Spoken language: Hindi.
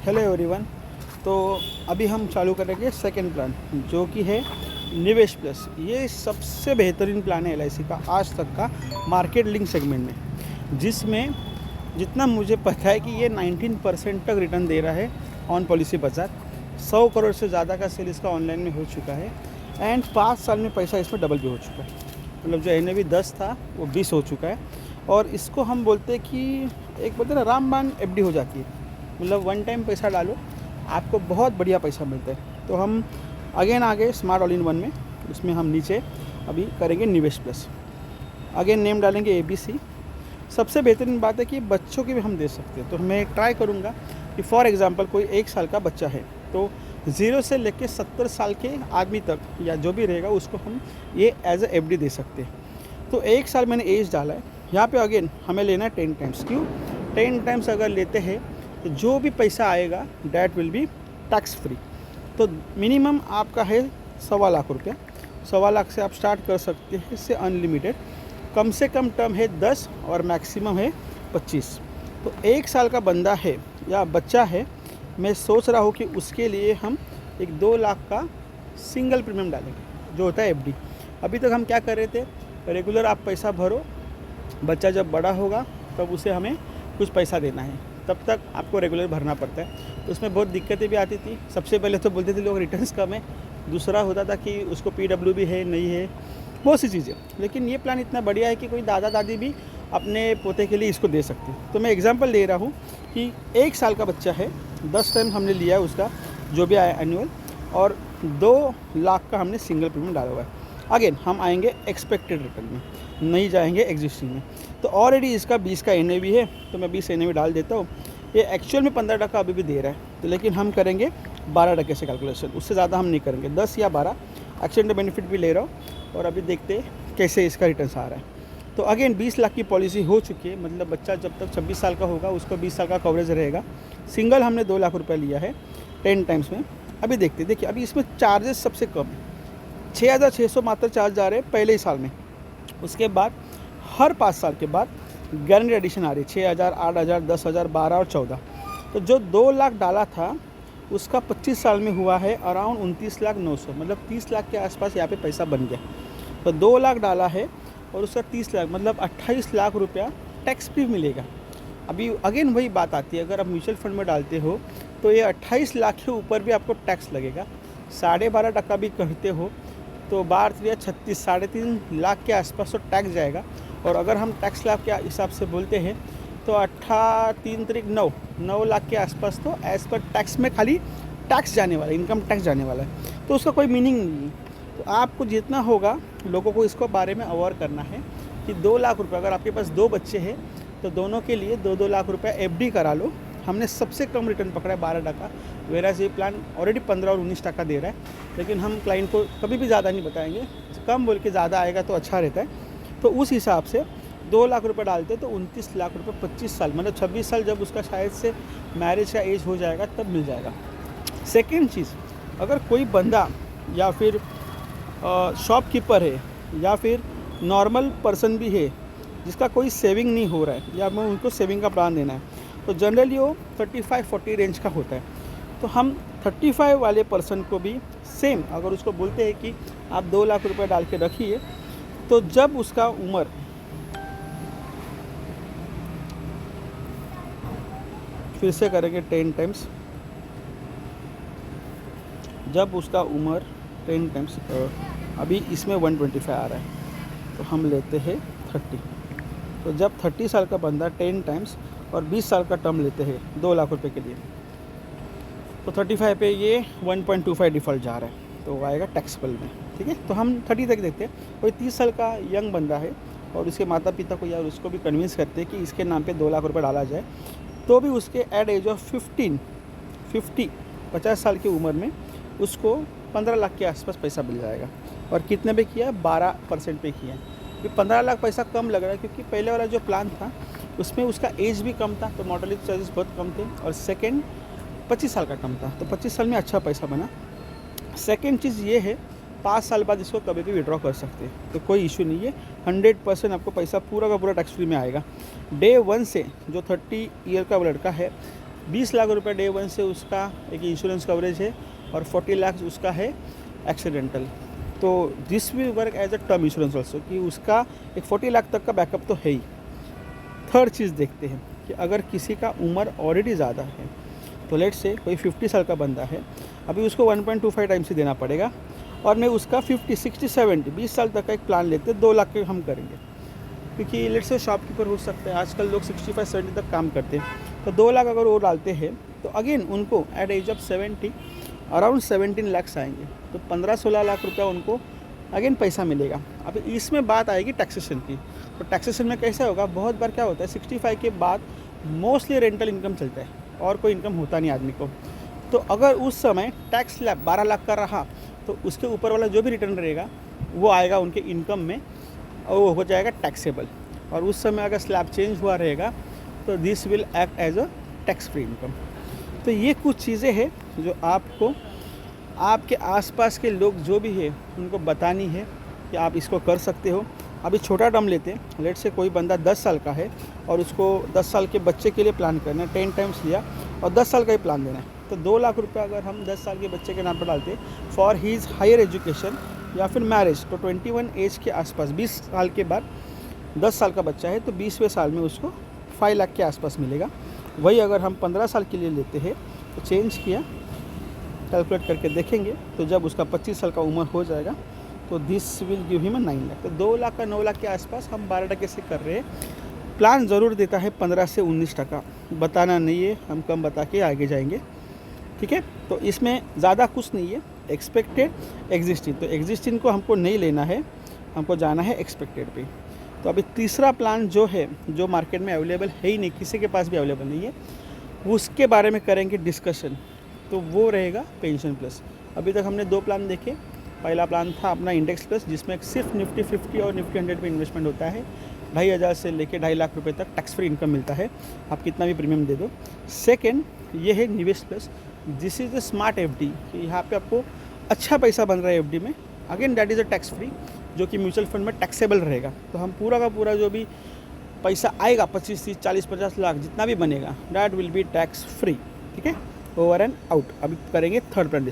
Hello everyone. तो अभी हम चालू करेंगे सेकंड प्लान जो कि है निवेश प्लस। ये सबसे बेहतरीन प्लान है एलआईसी का आज तक का मार्केट लिंक सेगमेंट में, जिसमें जितना मुझे पता है कि ये 19% तक रिटर्न दे रहा है ऑन पॉलिसी बाजार। 100 करोड़ से ज़्यादा का सेल इसका ऑनलाइन में हो चुका है एंड 5 साल में पैसा इसमें डबल भी हो चुका है। मतलब जो NAV 10 था वो 20 हो चुका है। और इसको हम बोलते हैं कि एक बोलते हैं ना रामबाण FD हो जाती है। मतलब वन टाइम पैसा डालो आपको बहुत बढ़िया पैसा मिलता है। तो हम आगे स्मार्ट ऑल इन वन में उसमें हम नीचे अभी करेंगे निवेश प्लस। अगेन नेम डालेंगे ABC। सबसे बेहतरीन बात है कि बच्चों की भी हम दे सकते हैं। तो मैं ट्राई करूँगा कि फॉर एग्ज़ाम्पल कोई 1 साल का बच्चा है तो 0 से लेकर 70 साल के आदमी तक या जो भी रहेगा उसको हम ये एज ए FD दे सकते हैं। तो 1 साल मैंने एज डाला है। यहाँ पे अगेन हमें लेना है 10 टाइम्स। क्यों 10 टाइम्स अगर लेते हैं तो जो भी पैसा आएगा that will be tax free. तो मिनिमम आपका है 1.25 लाख रुपया। 1.25 लाख से आप स्टार्ट कर सकते हैं। इससे अनलिमिटेड कम से कम टर्म है 10 और मैक्सिमम है 25। तो 1 साल का बंदा है या बच्चा है, मैं सोच रहा हूँ कि उसके लिए हम एक 2 लाख का सिंगल प्रीमियम डालेंगे जो होता है FD। अभी तक हम क्या कर रहे थे, रेगुलर आप पैसा भरो, बच्चा जब बड़ा होगा तब उसे हमें कुछ पैसा देना है, तब तक आपको रेगुलर भरना पड़ता है। तो उसमें बहुत दिक्कतें भी आती थी। सबसे पहले तो बोलते थे लोग रिटर्न्स कम है, दूसरा होता था कि उसको PW भी है नहीं है, बहुत सी चीज़ें। लेकिन ये प्लान इतना बढ़िया है कि कोई दादा दादी भी अपने पोते के लिए इसको दे सकते हैं। तो मैं एग्जांपल दे रहा हूँ कि 1 साल का बच्चा है, 10 टाइम हमने लिया है उसका जो भी आया एनुअल, और 2 लाख का हमने सिंगल प्रीमियम डाला हुआ है। अगेन हम आएंगे एक्सपेक्टेड रिटर्न में, नहीं जाएंगे एग्जिस्टिंग में। तो ऑलरेडी इसका 20 का NAV है तो मैं 20 NAV डाल देता हूँ। ये एक्चुअल में 15% अभी भी दे रहा है, तो लेकिन हम करेंगे 12% से कैलकुलेशन, उससे ज़्यादा हम नहीं करेंगे। 10 या 12 एक्सीडेंट बेनिफिट भी ले रहा हूँ और अभी देखते हैं कैसे इसका रिटर्न आ रहा है। तो अगेन 20 लाख की पॉलिसी हो चुकी है। मतलब बच्चा जब तक 26 साल का होगा उसको 20 साल का कवरेज रहेगा। सिंगल हमने 2 लाख रुपये लिया है 10 टाइम्स में। अभी देखते हैं, देखिए अभी इसमें चार्जेस सबसे कम है, 6,600 मात्र चार्ज जा रहे हैं पहले ही साल में। उसके बाद हर 5 साल के बाद गारंटी एडिशन आ रही है 6,000, 8,000, 10,000, 12 और 14। तो जो 2 लाख डाला था उसका 25 साल में हुआ है अराउंड 29,900, मतलब 30 लाख के आसपास यहाँ पे पैसा बन गया। तो 2 लाख डाला है और उसका 30 लाख मतलब 28 लाख रुपया टैक्स फ्री मिलेगा। अभी अगेन वही बात आती है, अगर आप म्यूचुअल फंड में डालते हो तो ये 28 लाख के ऊपर भी आपको टैक्स लगेगा। 12.5% भी कहते हो तो 12 या 36, 3.5 लाख के आसपास तो टैक्स जाएगा। और अगर हम टैक्स लाभ के हिसाब से बोलते हैं तो 9 लाख के आसपास तो एज पर टैक्स में खाली टैक्स जाने वाला है, इनकम टैक्स जाने वाला है। तो उसका कोई मीनिंग नहीं है। तो आपको जितना होगा लोगों को इसको बारे में अवेयर करना है कि 2 लाख रुपये, अगर आपके पास 2 बच्चे हैं तो दोनों के लिए 2-2 लाख रुपये FD करा लो। हमने सबसे कम रिटर्न पकड़ा है 12%, वेराज ये प्लान ऑलरेडी 15 और 19% दे रहा है। लेकिन हम क्लाइंट को कभी भी ज़्यादा नहीं बताएंगे, कम बोल के ज़्यादा आएगा तो अच्छा रहता है। तो उस हिसाब से 2 लाख रुपये डालते तो 29 लाख रुपये 25 साल, मतलब 26 साल जब उसका शायद से मैरिज का एज हो जाएगा तब मिल जाएगा। सेकेंड चीज़, अगर कोई बंदा या फिर शॉपकीपर है या फिर नॉर्मल पर्सन भी है जिसका कोई सेविंग नहीं हो रहा है या मैं उनको सेविंग का प्लान देना है, तो जनरली वो 35-40 रेंज का होता है। तो हम 35 वाले पर्सन को भी सेम अगर उसको बोलते हैं कि आप 2 लाख रुपये डाल के रखिए, तो जब उसका उम्र फिर से करेंगे 10 टाइम्स, जब उसका उम्र 10 टाइम्स अभी इसमें 125 आ रहा है तो हम लेते हैं 30। तो जब 30 साल का बंदा 10 टाइम्स और 20 साल का टर्म लेते हैं 2 लाख रुपए के लिए, तो 35 पे ये 1.25 डिफ़ॉल्ट जा रहा है, तो आएगा टैक्सेबल में। ठीक है, तो हम 30 तक देखते हैं। कोई 30 साल का यंग बंदा है और उसके माता पिता को या उसको भी कन्विंस करते हैं कि इसके नाम पे 2 लाख रुपए डाला जाए, तो भी उसके एट एज ऑफ 50 साल की उम्र में उसको 15 लाख के आसपास पैसा मिल जाएगा। और कितने पे किया है, 12% पे किया है। ये 15 लाख पैसा कम लग रहा है क्योंकि पहले वाला जो प्लान था उसमें उसका एज भी कम था, तो मॉर्टलिटी चार्जेस बहुत कम थे। और सेकेंड 25 साल का टर्म था, तो 25 साल में अच्छा पैसा बना। सेकेंड चीज़ ये है 5 साल बाद इसको कभी भी विड्रॉ कर सकते हैं, तो कोई इशू नहीं है। 100% आपको पैसा पूरा का पूरा टैक्स फ्री में आएगा। डे 1 से जो 30 ईयर का लड़का है 20 लाख रुपए डे वन से उसका एक इंश्योरेंस कवरेज है और 40 लाख उसका है एक्सीडेंटल। तो this will work as a term insurance also, कि उसका एक 40 लाख तक का बैकअप तो है ही। थर्ड चीज़ देखते हैं कि अगर किसी का उम्र ऑलरेडी ज़्यादा है, तो लेट से कोई 50 साल का बंदा है, अभी उसको 1.25 टाइम्स ही देना पड़ेगा, और मैं उसका 50, 60, 70 20 साल तक का एक प्लान लेते 2 लाख के हम करेंगे, क्योंकि लेट से शॉपकीपर हो सकते हैं, आजकल लोग 65-70 तक काम करते हैं। तो 2 लाख अगर वो डालते हैं तो अगेन उनको at age of 70 around 17 lakh आएंगे, तो 15-16 लाख रुपया उनको अगेन पैसा मिलेगा। अब इसमें बात आएगी टैक्सेशन की। तो टैक्सेशन में कैसा होगा, बहुत बार क्या होता है 65 के बाद मोस्टली रेंटल इनकम चलता है और कोई इनकम होता नहीं आदमी को। तो अगर उस समय टैक्स स्लैब 12 लाख का रहा तो उसके ऊपर वाला जो भी रिटर्न रहेगा वो आएगा उनके इनकम में और वो हो जाएगा टैक्सेबल। और उस समय अगर स्लैब चेंज हुआ रहेगा तो this will act as a tax free income. तो ये कुछ चीज़ें हैं जो आपको आपके आसपास के लोग जो भी है उनको बतानी है कि आप इसको कर सकते हो। अभी छोटा टर्म लेते हैं, लेट से कोई बंदा 10 साल का है और उसको 10 साल के बच्चे के लिए प्लान करना है, 10 टाइम्स लिया और 10 साल का ही प्लान देना है, तो 2 लाख रुपये अगर हम 10 साल के बच्चे के नाम पर डालते फॉर हीज़ हायर एजुकेशन या फिर मैरिज, तो 21 एज के आसपास 20 साल के बाद 10 साल का बच्चा है तो 20वें साल में उसको 5 लाख के आसपास मिलेगा। वही अगर हम 15 साल के लिए लेते हैं तो चेंज किया, कैलकुलेट करके देखेंगे तो जब उसका 25 साल का उम्र हो जाएगा तो this will give him 9 lakh. तो 2 लाख का 9 लाख के आसपास हम 12% से कर रहे हैं। प्लान ज़रूर देता है 15 से 19%, बताना नहीं है, हम कम बता के आगे जाएंगे, ठीक है। तो इसमें ज़्यादा कुछ नहीं है, एक्सपेक्टेड एग्जिस्टिंग, तो एग्जिस्टिंग को हमको नहीं लेना है, हमको जाना है एक्सपेक्टेड पे। तो अभी तीसरा प्लान जो है, जो मार्केट में अवेलेबल है ही नहीं, किसी के पास भी अवेलेबल नहीं है, उसके बारे में करेंगे डिस्कशन। तो वो रहेगा पेंशन प्लस। अभी तक हमने 2 प्लान देखे। पहला प्लान था अपना इंडेक्स प्लस, जिसमें सिर्फ निफ्टी 50 और निफ्टी 100 पे इन्वेस्टमेंट होता है, 2,500 से लेके 2.5 लाख रुपए तक टैक्स फ्री इनकम मिलता है, आप कितना भी प्रीमियम दे दो। सेकेंड ये है निवेश plus, this is the smart FD, कि यहाँ पे आपको अच्छा पैसा बन रहा है एफडी में, again that is a tax free, जो कि म्यूचुअल फंड में टैक्सेबल रहेगा। तो हम पूरा का पूरा जो भी पैसा आएगा 25, 30, 40, 50 लाख जितना भी बनेगा, that will be tax free, ठीक है। Over and out. अभी करेंगे थर्ड प्लान।